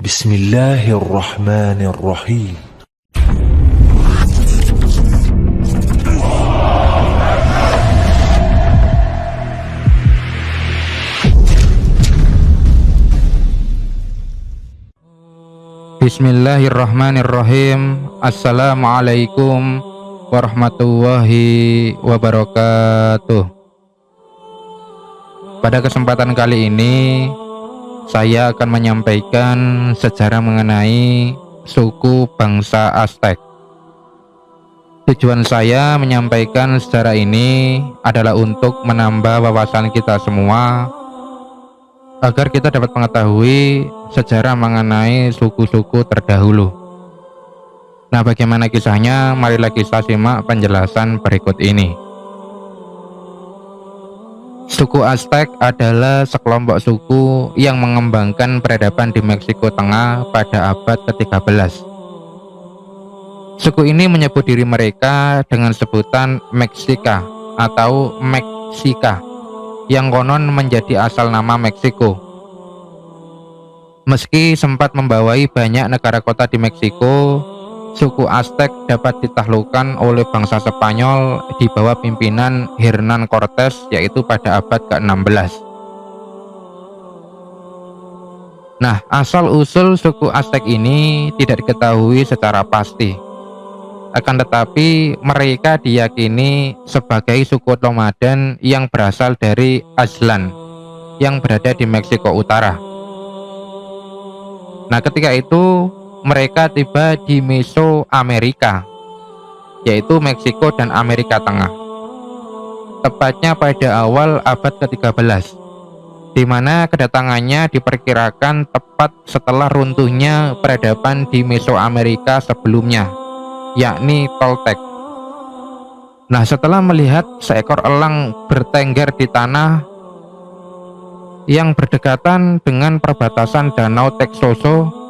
Bismillahirrahmanirrahim. Bismillahirrahmanirrahim. Assalamualaikum warahmatullahi wabarakatuh. Pada kesempatan kali ini saya akan menyampaikan sejarah mengenai suku bangsa Aztec. Tujuan saya menyampaikan sejarah ini adalah untuk menambah wawasan kita semua agar kita dapat mengetahui sejarah mengenai suku-suku terdahulu. Nah, bagaimana kisahnya? Marilah kita simak penjelasan berikut ini. Suku Aztec adalah sekelompok suku yang mengembangkan peradaban di Meksiko Tengah pada abad ke-13. Suku ini menyebut diri mereka dengan sebutan Meksika atau Meksika, yang konon menjadi asal nama Meksiko. Meski sempat membawai banyak negara kota di Meksiko, suku Aztec dapat ditaklukkan oleh bangsa Spanyol di bawah pimpinan Hernán Cortés, yaitu pada abad ke-16. Nah, asal-usul suku Aztec ini tidak diketahui secara pasti. Akan tetapi mereka diyakini sebagai suku nomaden yang berasal dari Aztlán yang berada di Meksiko Utara. Nah, ketika itu mereka tiba di Mesoamerika, yaitu Meksiko dan Amerika Tengah, tepatnya pada awal abad ke-13, di mana kedatangannya diperkirakan tepat setelah runtuhnya peradaban di Mesoamerika sebelumnya, yakni Toltec. Nah, setelah melihat seekor elang bertengger di tanah yang berdekatan dengan perbatasan Danau Texcoco,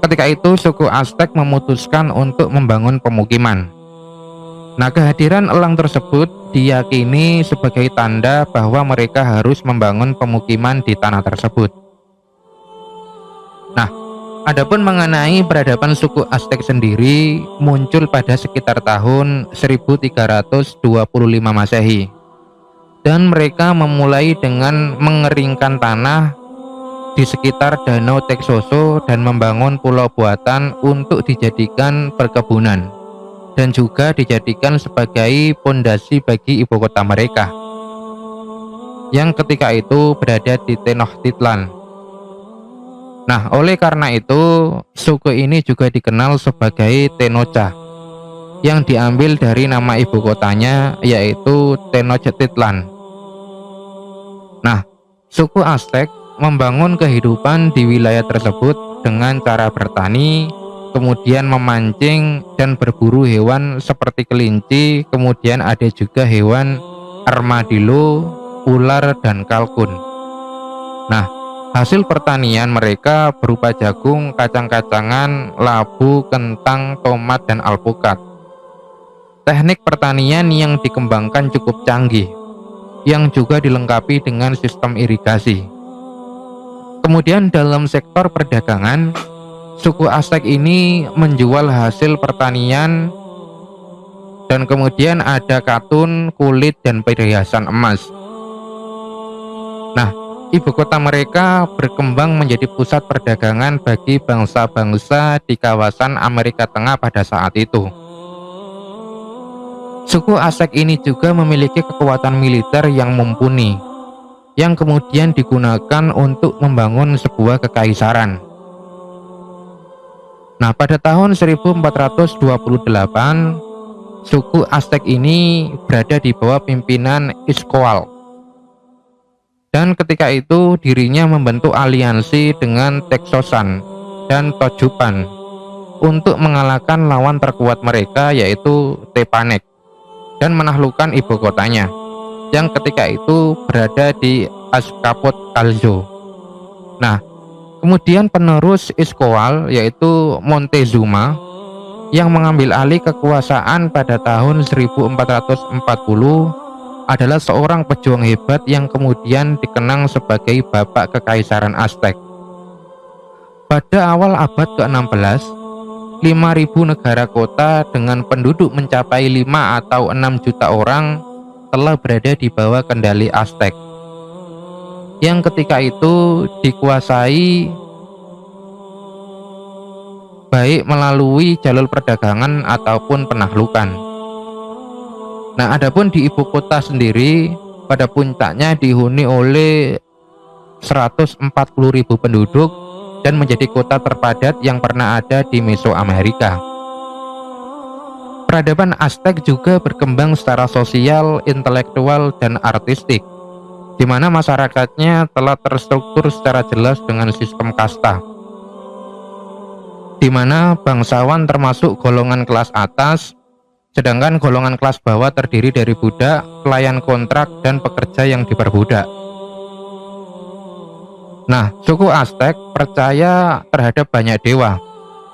ketika itu suku Aztec memutuskan untuk membangun pemukiman. Nah, kehadiran elang tersebut diyakini sebagai tanda bahwa mereka harus membangun pemukiman di tanah tersebut. Nah, adapun mengenai peradaban suku Aztec sendiri muncul pada sekitar tahun 1325 Masehi, dan mereka memulai dengan mengeringkan tanah di sekitar Danau Texcoco dan membangun pulau buatan untuk dijadikan perkebunan dan juga dijadikan sebagai pondasi bagi ibu kota mereka, yang ketika itu berada di Tenochtitlan. Nah, oleh karena itu, suku ini juga dikenal sebagai Tenocha, yang diambil dari nama ibu kotanya, yaitu Tenochtitlan. Nah, suku Aztec membangun kehidupan di wilayah tersebut dengan cara bertani, kemudian memancing dan berburu hewan seperti kelinci, kemudian ada juga hewan armadillo, ular, dan kalkun. Nah, hasil pertanian mereka berupa jagung, kacang-kacangan, labu, kentang, tomat, dan alpukat. Teknik pertanian yang dikembangkan cukup canggih, yang juga dilengkapi dengan sistem irigasi. Kemudian dalam sektor perdagangan, suku Aztec ini menjual hasil pertanian, dan kemudian ada katun, kulit, dan perhiasan emas. Nah, ibu kota mereka berkembang menjadi pusat perdagangan bagi bangsa-bangsa di kawasan Amerika Tengah pada saat itu. Suku Aztec ini juga memiliki kekuatan militer yang mumpuni, yang kemudian digunakan untuk membangun sebuah kekaisaran. Nah, pada tahun 1428, suku Aztec ini berada di bawah pimpinan Ixcoatl. Dan ketika itu dirinya membentuk aliansi dengan Texcosan dan Tojupan untuk mengalahkan lawan terkuat mereka, yaitu Tepanek, dan menaklukkan ibu kotanya, yang ketika itu berada di Azcapotzalco. Nah, kemudian penerus Ixcoatl, yaitu Montezuma, yang mengambil alih kekuasaan pada tahun 1440, adalah seorang pejuang hebat yang kemudian dikenang sebagai Bapak Kekaisaran Aztec. Pada awal abad ke-16, 5.000 negara kota dengan penduduk mencapai 5 atau 6 juta orang telah berada di bawah kendali Aztec, yang ketika itu dikuasai baik melalui jalur perdagangan ataupun penaklukan. Nah, adapun di ibu kota sendiri pada puncaknya dihuni oleh 140.000 penduduk dan menjadi kota terpadat yang pernah ada di Mesoamerika. Peradaban Aztec juga berkembang secara sosial, intelektual, dan artistik, di mana masyarakatnya telah terstruktur secara jelas dengan sistem kasta, di mana bangsawan termasuk golongan kelas atas, sedangkan golongan kelas bawah terdiri dari budak, pelayan kontrak, dan pekerja yang diperbudak. Nah, suku Aztec percaya terhadap banyak dewa,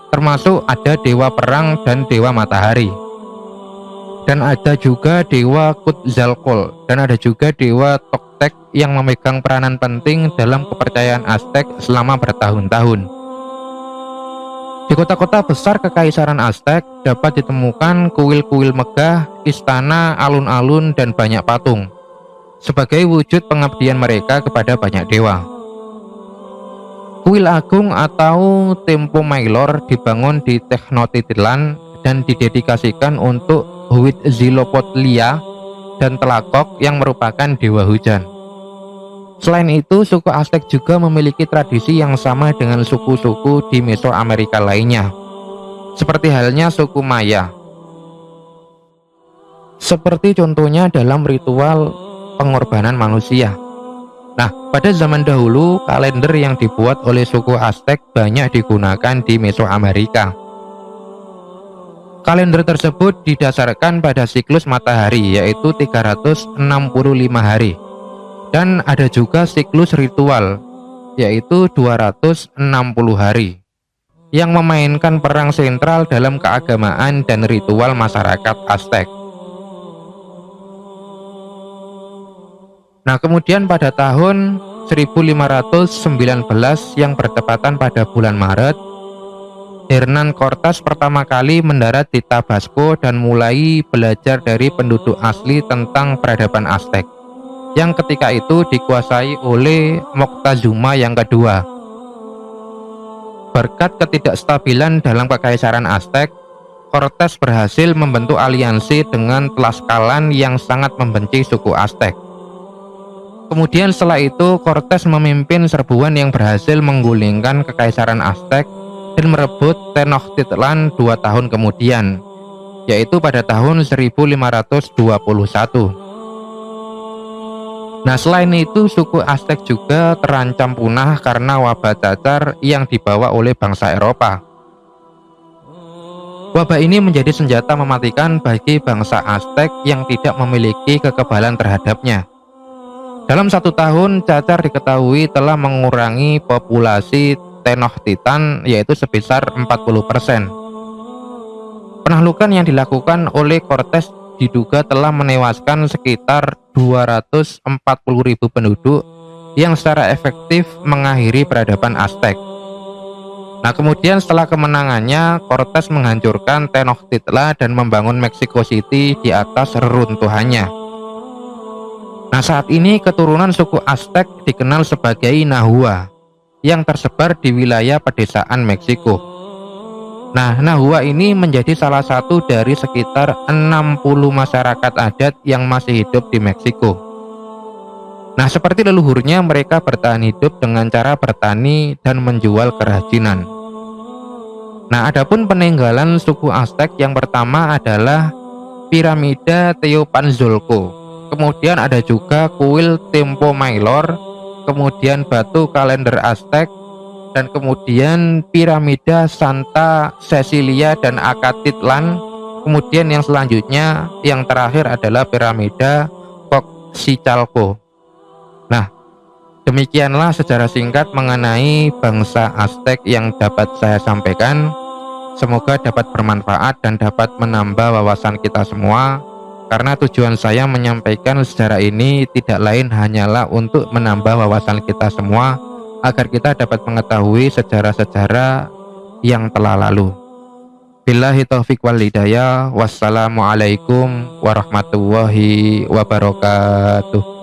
termasuk ada dewa perang dan dewa matahari. Dan ada juga dewa Quetzalcoatl, dan ada juga dewa Toktek yang memegang peranan penting dalam kepercayaan Aztec selama bertahun-tahun. Di kota-kota besar kekaisaran Aztec dapat ditemukan kuil-kuil megah, istana, alun-alun, dan banyak patung, sebagai wujud pengabdian mereka kepada banyak dewa. Kuil agung atau Templo Mayor dibangun di Tenochtitlan dan didedikasikan untuk Huitzilopochtli dan Tlaloc yang merupakan dewa hujan. Selain itu, suku Aztec juga memiliki tradisi yang sama dengan suku-suku di Mesoamerika lainnya, seperti halnya suku Maya. Seperti contohnya dalam ritual pengorbanan manusia. Nah, pada zaman dahulu, kalender yang dibuat oleh suku Aztec banyak digunakan di Mesoamerika. Kalender tersebut didasarkan pada siklus matahari, yaitu 365 hari. Dan ada juga siklus ritual, yaitu 260 hari, yang memainkan peran sentral dalam keagamaan dan ritual masyarakat Aztec. Nah, kemudian pada tahun 1519 yang bertepatan pada bulan Maret, Hernán Cortés pertama kali mendarat di Tabasco dan mulai belajar dari penduduk asli tentang peradaban Aztec, yang ketika itu dikuasai oleh Moctezuma yang kedua. Berkat ketidakstabilan dalam kekaisaran Aztec, Cortés berhasil membentuk aliansi dengan Tlaxcalan yang sangat membenci suku Aztec. Kemudian setelah itu, Cortés memimpin serbuan yang berhasil menggulingkan kekaisaran Aztec dan merebut Tenochtitlan 2 tahun kemudian, yaitu pada tahun 1521. Nah, selain itu, suku Aztec juga terancam punah karena wabah cacar yang dibawa oleh bangsa Eropa. Wabah ini menjadi senjata mematikan bagi bangsa Aztec yang tidak memiliki kekebalan terhadapnya. Dalam 1 tahun, cacar diketahui telah mengurangi populasi Tenochtitlan, yaitu sebesar 40%. Penaklukan yang dilakukan oleh Cortés diduga telah menewaskan sekitar 240.000 penduduk yang secara efektif mengakhiri peradaban Aztec. Nah, kemudian setelah kemenangannya, Cortés menghancurkan Tenochtitlan dan membangun Mexico City di atas reruntuhannya. Nah, saat ini keturunan suku Aztec dikenal sebagai Nahua yang tersebar di wilayah pedesaan Meksiko. Nah, Nahua ini menjadi salah satu dari sekitar 60 masyarakat adat yang masih hidup di Meksiko. Nah, seperti leluhurnya, mereka bertahan hidup dengan cara bertani dan menjual kerajinan. Nah, adapun peninggalan suku Aztec yang pertama adalah piramida Teopanzolco. Kemudian ada juga kuil Templo Mayor, kemudian batu kalender Aztec, dan kemudian piramida Santa Cecilia dan Acatitlan. Kemudian yang selanjutnya, yang terakhir adalah piramida Coxicalco. Nah, demikianlah sejarah singkat mengenai bangsa Aztec yang dapat saya sampaikan. Semoga dapat bermanfaat dan dapat menambah wawasan kita semua, karena tujuan saya menyampaikan sejarah ini tidak lain hanyalah untuk menambah wawasan kita semua agar kita dapat mengetahui sejarah-sejarah yang telah lalu. Billahi taufiq wal hidayah. Wassalamualaikum warahmatullahi wabarakatuh.